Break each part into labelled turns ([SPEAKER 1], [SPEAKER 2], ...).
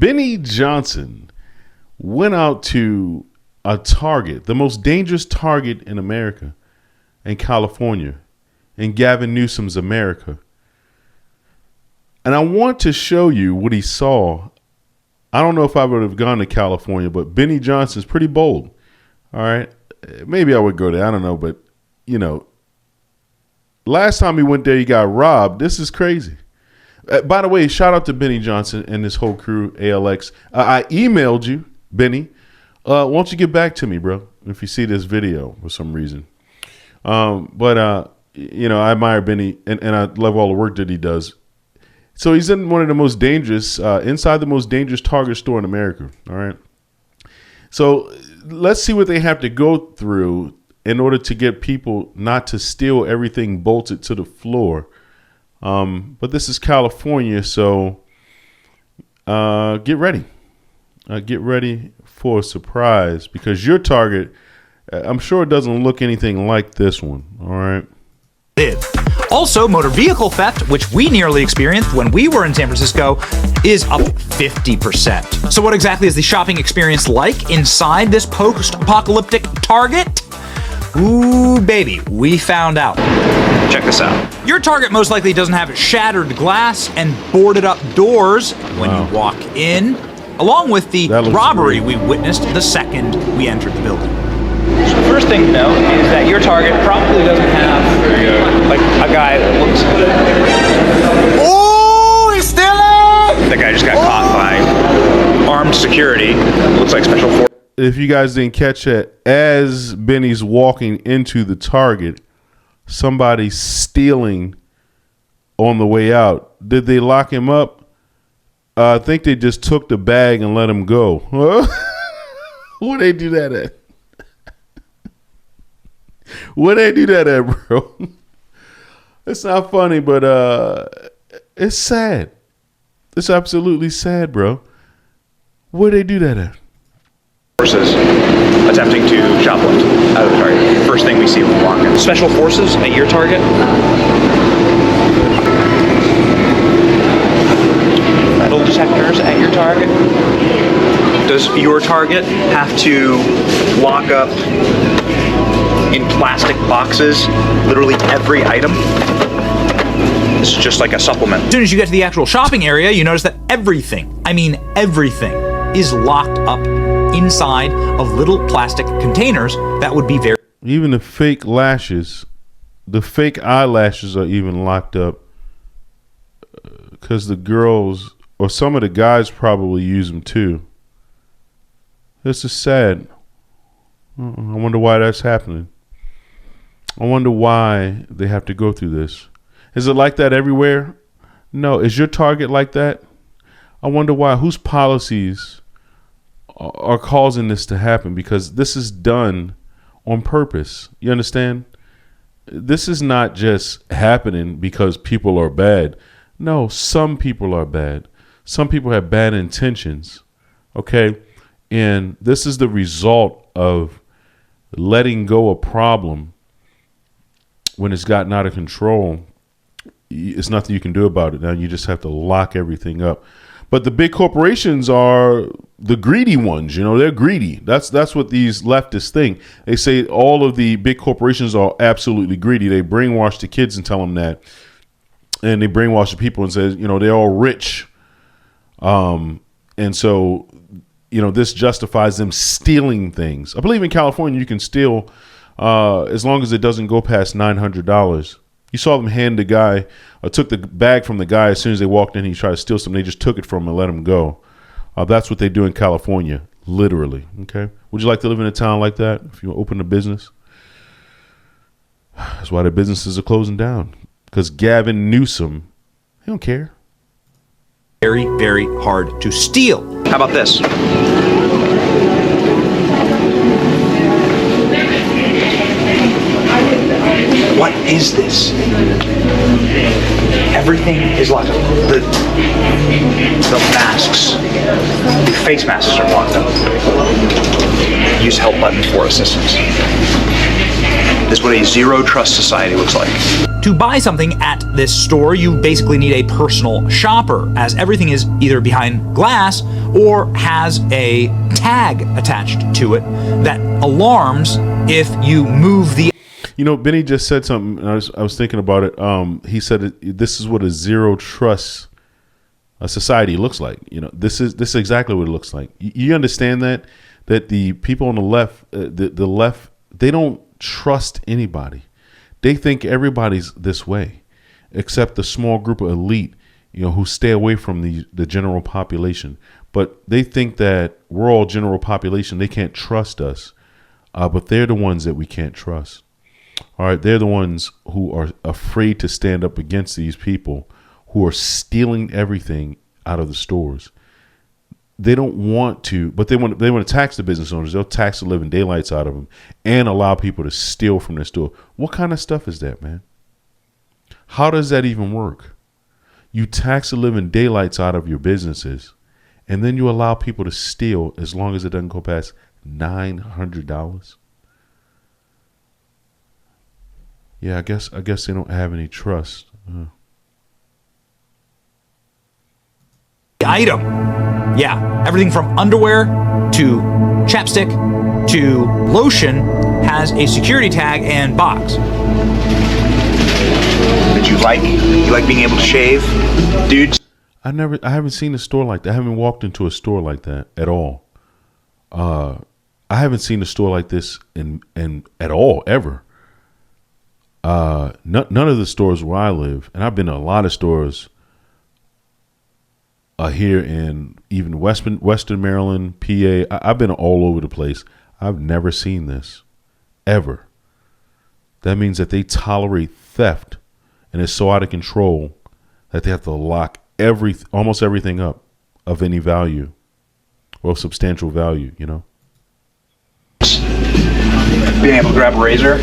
[SPEAKER 1] Benny Johnson went out to a Target, the most dangerous Target in America, in California, in Gavin Newsom's America. And I want to show you what he saw. I don't know if I would have gone to California, but Benny Johnson's pretty bold. All right. Maybe I would go there. I don't know. But, you know, last time he went there, he got robbed. This is crazy. By the way, shout out to Benny Johnson and this whole crew, ALX. I emailed you, Benny. Why don't you get back to me, bro, if you see this video for some reason. But you know, I admire Benny, and I love all the work that he does. So he's in one of the most dangerous, inside the most dangerous Target store in America. All right. So let's see what they have to go through in order to get people not to steal everything bolted to the floor. But this is California, so get ready. Get ready for a surprise, because your Target, I'm sure it doesn't look anything like this one. All right.
[SPEAKER 2] Also, motor vehicle theft, which we nearly experienced when we were in San Francisco, is up 50%. So what exactly is the shopping experience like inside this post-apocalyptic Target? Ooh, baby, we found out. Check this out. Your Target most likely doesn't have shattered glass and boarded up doors when you walk in, along with the robbery we witnessed the second we entered the building. So the first thing to know is that your Target probably doesn't have like a guy that looks. Oh, he's stealing! That guy just got caught by armed security. Looks like special forces.
[SPEAKER 1] If you guys didn't catch it, as Benny's walking into the Target, somebody's stealing on the way out. Did they lock him up? I think they just took the bag and let him go. Where they do that at? Where they do that at, bro? It's not funny, but it's sad. It's absolutely sad, bro. Where they do that at?
[SPEAKER 2] Forces attempting to shoplift out of the Target. First thing we see when we walk in. Special forces at your Target. Metal detectors at your Target. Does your Target have to lock up in plastic boxes literally every item? This is just like a supplement. As soon as you get to the actual shopping area, you notice that everything, I mean everything, is locked up inside of little plastic containers that would be very...
[SPEAKER 1] Even the fake lashes, the fake eyelashes are even locked up because the girls, or some of the guys probably use them too. This is sad. I wonder why that's happening. I wonder why they have to go through this. Is it like that everywhere? No. Is your Target like that? I wonder why. Whose policies are causing this to happen? Because this is done on purpose. You understand? This is not just happening because people are bad. No, some people are bad. Some people have bad intentions. Okay? And this is the result of letting go a problem when it's gotten out of control. It's nothing you can do about it. Now you just have to lock everything up. But the big corporations are the greedy ones. You know, they're greedy. That's what these leftists think. They say all of the big corporations are absolutely greedy. They brainwash the kids and tell them that. And they brainwash the people and say, you know, they're all rich. And so, you know, this justifies them stealing things. I believe in California you can steal as long as it doesn't go past $900. You saw them hand the guy, took the bag from the guy as soon as they walked in. He tried to steal something. They just took it from him and let him go. That's what they do in California, literally. Okay. Would you like to live in a town like that if you open a business? That's why the businesses are closing down. Because Gavin Newsom, he don't care.
[SPEAKER 2] Very, very hard to steal. How about this? What is this? Everything is locked up. The masks, the face masks are locked up. Use help button for assistance. This is what a zero trust society looks like. To buy something at this store, you basically need a personal shopper, as everything is either behind glass or has a tag attached to it that alarms if you move the.
[SPEAKER 1] You know, Benny just said something. And I was thinking about it. He said this is what a zero trust society looks like. You know, this is exactly what it looks like. You understand that the people on the left, the left, they don't trust anybody. They think everybody's this way, except the small group of elite, you know, who stay away from the general population. But they think that we're all general population. They can't trust us, but they're the ones that we can't trust. All right, they're the ones who are afraid to stand up against these people who are stealing everything out of the stores. They don't want to, but they want to tax the business owners. They'll tax the living daylights out of them and allow people to steal from their store. What kind of stuff is that, man? How does that even work? You tax the living daylights out of your businesses, and then you allow people to steal as long as it doesn't go past $900. Yeah, I guess they don't have any trust.
[SPEAKER 2] Item. Yeah, everything from underwear to chapstick to lotion has a security tag and box.
[SPEAKER 3] Did you like being able to shave, dudes?
[SPEAKER 1] I haven't seen a store like that. I haven't walked into a store like that at all. I haven't seen a store like this in at all ever. None of the stores where I live, and I've been to a lot of stores here in even Western Maryland, PA. I've been all over the place. I've never seen this ever. That means that they tolerate theft, and it's so out of control that they have to lock almost everything up of any value or substantial value, you know?
[SPEAKER 3] Being able to grab a razor.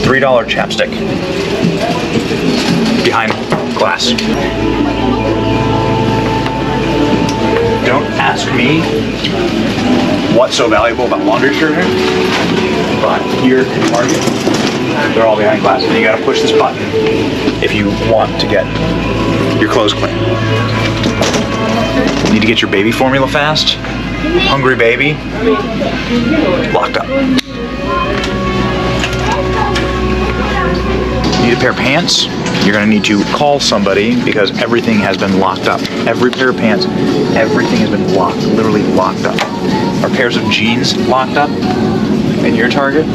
[SPEAKER 3] $3 chapstick. Behind glass. Don't ask me what's so valuable about laundry detergent, but here in Target, they're all behind glass. And you gotta push this button if you want to get your clothes clean. Need to get your baby formula fast? Hungry baby? Locked up. Need a pair of pants? You're gonna need to call somebody because everything has been locked up. Every pair of pants, everything has been locked, literally locked up. Are pairs of jeans locked up in your Target?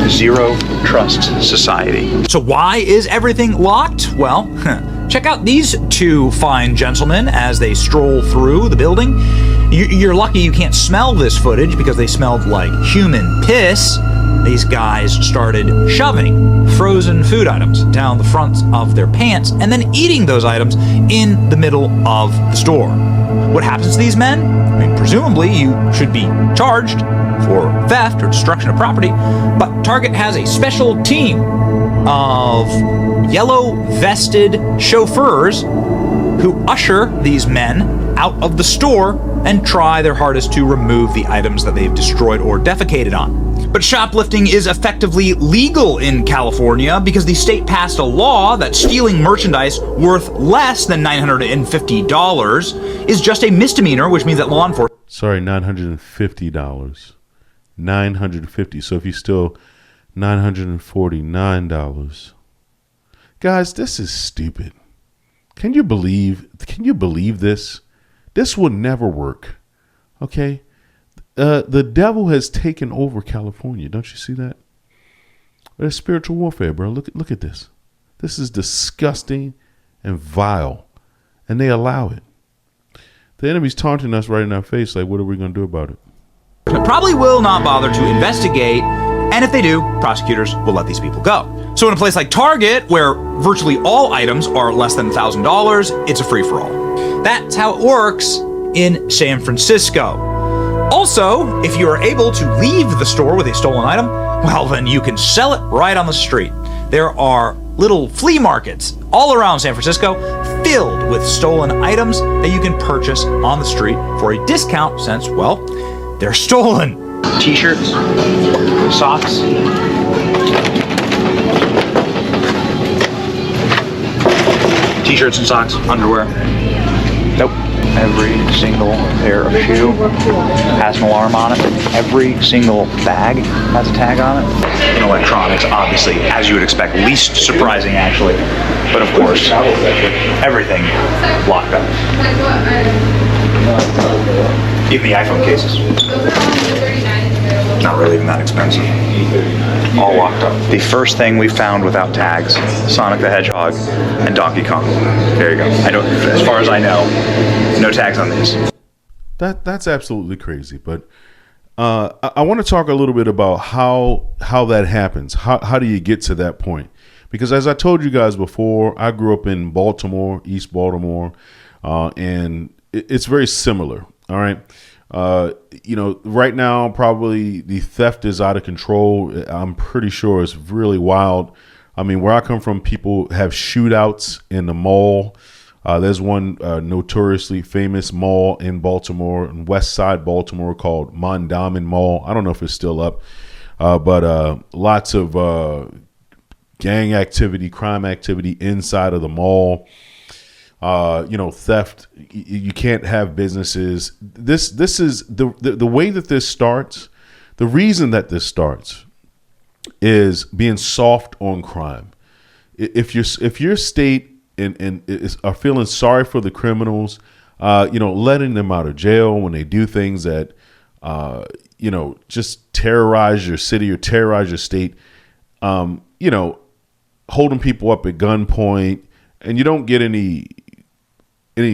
[SPEAKER 3] Zero trust society.
[SPEAKER 2] So why is everything locked? Well, check out these two fine gentlemen as they stroll through the building. You're lucky you can't smell this footage because they smelled like human piss. These guys started shoving frozen food items down the fronts of their pants and then eating those items in the middle of the store. What happens to these men? I mean, presumably you should be charged for theft or destruction of property, but Target has a special team of yellow vested chauffeurs who usher these men out of the store and try their hardest to remove the items that they've destroyed or defecated on. But shoplifting is effectively legal in California because the state passed a law that stealing merchandise worth less than $950 is just a misdemeanor, which means that law enforcement...
[SPEAKER 1] Sorry, $950. $950. So if you steal $949. Guys, this is stupid. Can you believe this? This will never work. Okay? The devil has taken over California. Don't you see that? There's spiritual warfare, bro. Look at this. This is disgusting and vile. And they allow it. The enemy's taunting us right in our face. Like, what are we going to do about it?
[SPEAKER 2] Probably will not bother to investigate. And if they do, prosecutors will let these people go. So in a place like Target, where virtually all items are less than $1,000, it's a free-for-all. That's how it works in San Francisco. Also, if you are able to leave the store with a stolen item, well, then you can sell it right on the street. There are little flea markets all around San Francisco filled with stolen items that you can purchase on the street for a discount since, well, they're stolen.
[SPEAKER 3] T-shirts, socks, T-shirts and socks, underwear. Nope. Every single pair of shoe has an alarm on it. Every single bag has a tag on it. In electronics, obviously, as you would expect, least surprising actually. But of course, everything locked up. Even the iPhone cases. Not really even that expensive. All locked up. The first thing we found without tags, Sonic the Hedgehog and Donkey Kong. There you go. I don't, as far as I know, no tags on these.
[SPEAKER 1] That's absolutely crazy. But I want to talk a little bit about how that happens. How do you get to that point? Because as I told you guys before, I grew up in Baltimore, East Baltimore, and it's very similar. All right. Right now, probably the theft is out of control. I'm pretty sure it's really wild. I mean, where I come from, people have shootouts in the mall. There's one notoriously famous mall in Baltimore, in West Side Baltimore, called Mondawmin Mall. I don't know if it's still up, but lots of gang activity, crime activity inside of the mall. Theft. You can't have businesses. This is the way that this starts. The reason that this starts is being soft on crime. If your state and are feeling sorry for the criminals, letting them out of jail when they do things that just terrorize your city or terrorize your state, holding people up at gunpoint, and you don't get any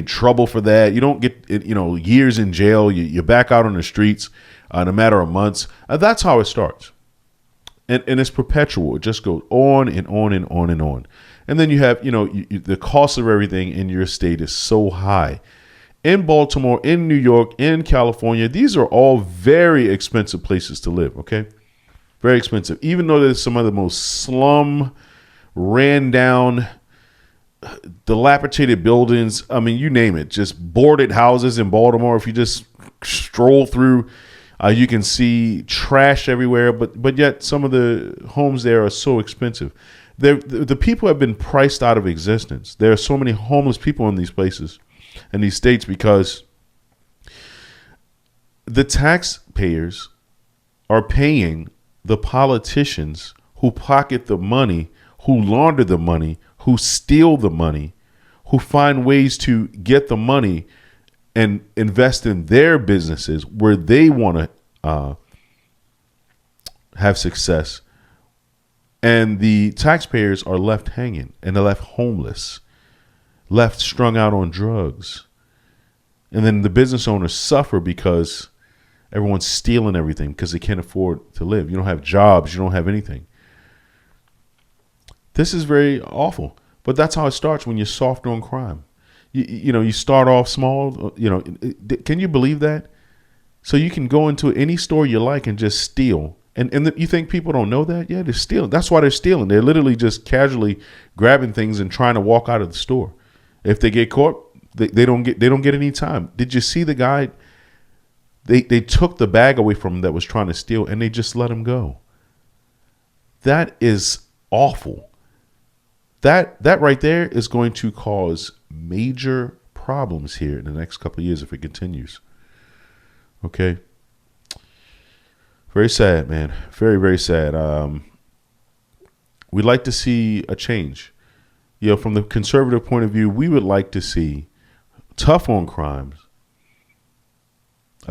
[SPEAKER 1] trouble for that. You don't get, years in jail. You're back out on the streets in a matter of months. That's how it starts. And it's perpetual. It just goes on and on and on and on. And then you have, the cost of everything in your state is so high. In Baltimore, in New York, in California, these are all very expensive places to live, okay? Very expensive. Even though there's some of the most slum, ran down, dilapidated buildings. I mean, you name it, just boarded houses in Baltimore. If you just stroll through, you can see trash everywhere. But yet some of the homes there are so expensive. The people have been priced out of existence. There are so many homeless people in these places, in these states, because the taxpayers are paying the politicians who pocket the money, who launder the money, who steal the money, who find ways to get the money and invest in their businesses where they want to have success. And the taxpayers are left hanging, and they're left homeless, left strung out on drugs. And then the business owners suffer because everyone's stealing everything because they can't afford to live. You don't have jobs. You don't have anything. This is very awful, but that's how it starts when you're soft on crime. You start off small. Can you believe that? So you can go into any store you like and just steal. And you think people don't know that? Yeah, they're stealing. That's why they're stealing. They're literally just casually grabbing things and trying to walk out of the store. If they get caught, they don't get any time. Did you see the guy? They took the bag away from him that was trying to steal, and they just let him go. That is awful. That right there is going to cause major problems here in the next couple of years if it continues. Okay. Very sad, man. Very, very sad. We'd like to see a change. From the conservative point of view, we would like to see tough on crimes.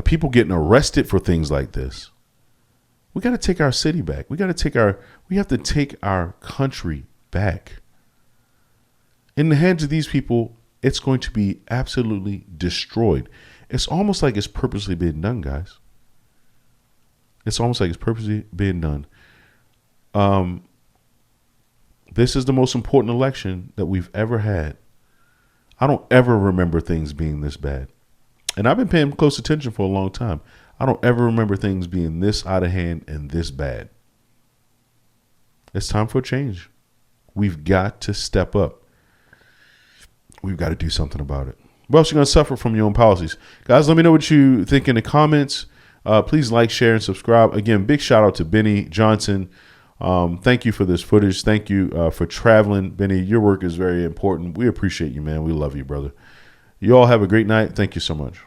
[SPEAKER 1] People getting arrested for things like this. We got to take our city back. We have to take our country back. In the hands of these people, it's going to be absolutely destroyed. It's almost like it's purposely being done, guys. It's almost like it's purposely being done. This is the most important election that we've ever had. I don't ever remember things being this bad. And I've been paying close attention for a long time. I don't ever remember things being this out of hand and this bad. It's time for a change. We've got to step up. We've got to do something about it. Well, you're going to suffer from your own policies. Guys, let me know what you think in the comments. Please like, share, and subscribe. Again, big shout out to Benny Johnson Thank you for this footage. Thank you for traveling. Benny, your work is very important. We appreciate you, man. We love you, brother. You all have a great night. Thank you so much.